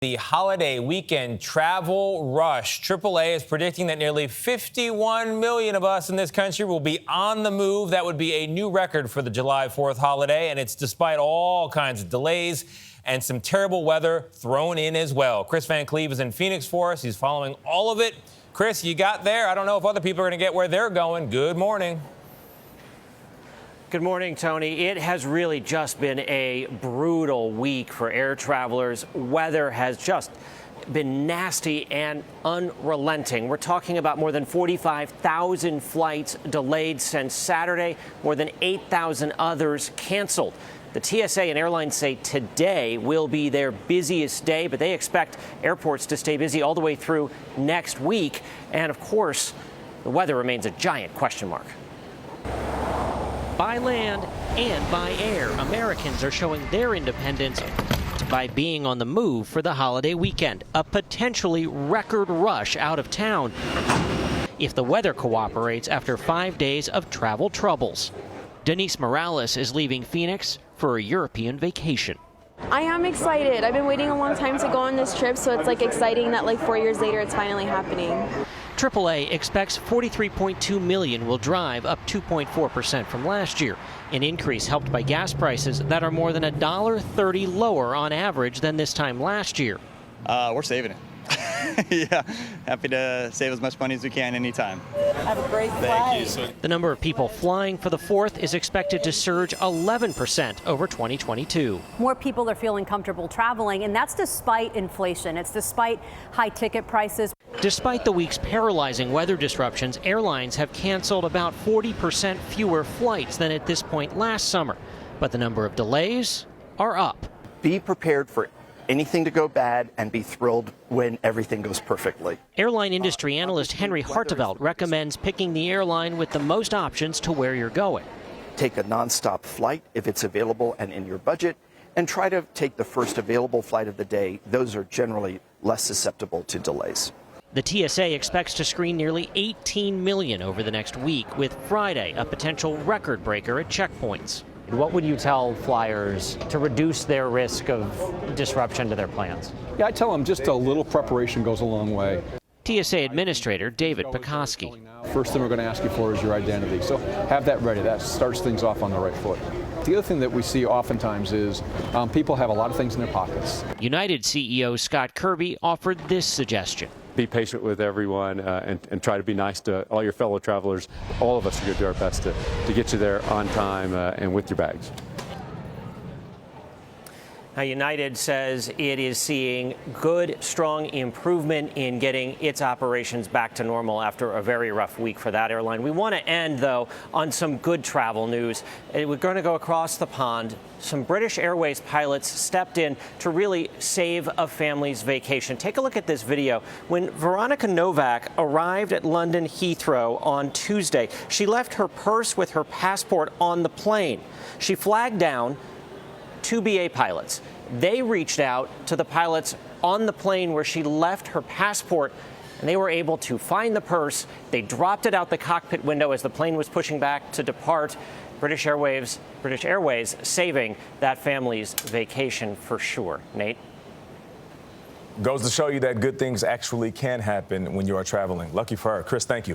The holiday weekend travel rush. AAA is predicting that nearly 51 million of us in this country will be on the move. That would be a new record for the July 4th holiday, and it's despite all kinds of delays and some terrible weather thrown in as well. Chris Van Cleve is in Phoenix for us. He's following all of it. Chris, you got there. I don't know if other people are going to get where they're going. Good morning. Good morning, Tony. It has really just been a brutal week for air travelers. Weather has just been nasty and unrelenting. We're talking about more than 45,000 flights delayed since Saturday, more than 8,000 others canceled. The TSA and airlines say today will be their busiest day, but they expect airports to stay busy all the way through next week. And of course, the weather remains a giant question mark. By land and by air, Americans are showing their independence by being on the move for the holiday weekend, a potentially record rush out of town if the weather cooperates after 5 days of travel troubles. Denise Morales is leaving Phoenix for a European vacation. I am excited. I've been waiting a long time to go on this trip, so it's exciting that 4 years later it's finally happening. AAA expects 43.2 million will drive, up 2.4% from last year, an increase helped by gas prices that are more than $1.30 lower on average than this time last year. We're saving it. Yeah, happy to save as much money as we can anytime. Have a great flight. The number of people flying for the 4th is expected to surge 11% over 2022. More people are feeling comfortable traveling, and that's despite inflation. It's despite high ticket prices. Despite the week's paralyzing weather disruptions, airlines have canceled about 40% fewer flights than at this point last summer. But the number of delays are up. Be prepared for anything to go bad and be thrilled when everything goes perfectly. Airline industry analyst Henry Hartevelt recommends picking the airline with the most options to where you're going. Take a nonstop flight if it's available and in your budget, and try to take the first available flight of the day. Those are generally less susceptible to delays. The TSA expects to screen nearly 18 million over the next week, with Friday a potential record breaker at checkpoints. What would you tell flyers to reduce their risk of disruption to their plans? Yeah, I tell them just a little preparation goes a long way. TSA Administrator David Pekoski. First thing we're going to ask you for is your identity. So have that ready. That starts things off on the right foot. The other thing that we see oftentimes is people have a lot of things in their pockets. United CEO Scott Kirby offered this suggestion. Be patient with everyone and try to be nice to all your fellow travelers. All of us are going to do our best to get you there on time and with your bags. Now, United says it is seeing good, strong improvement in getting its operations back to normal after a very rough week for that airline. We want to end, though, on some good travel news. We're going to go across the pond. Some British Airways pilots stepped in to really save a family's vacation. Take a look at this video. When Veronica Novak arrived at London Heathrow on Tuesday, she left her purse with her passport on the plane. She flagged down 2 BA pilots. They reached out to the pilots on the plane where she left her passport, and they were able to find the purse. They dropped it out the cockpit window as the plane was pushing back to depart. British Airways saving that family's vacation for sure. Nate? Goes to show you that good things actually can happen when you are traveling. Lucky for her. Chris, thank you.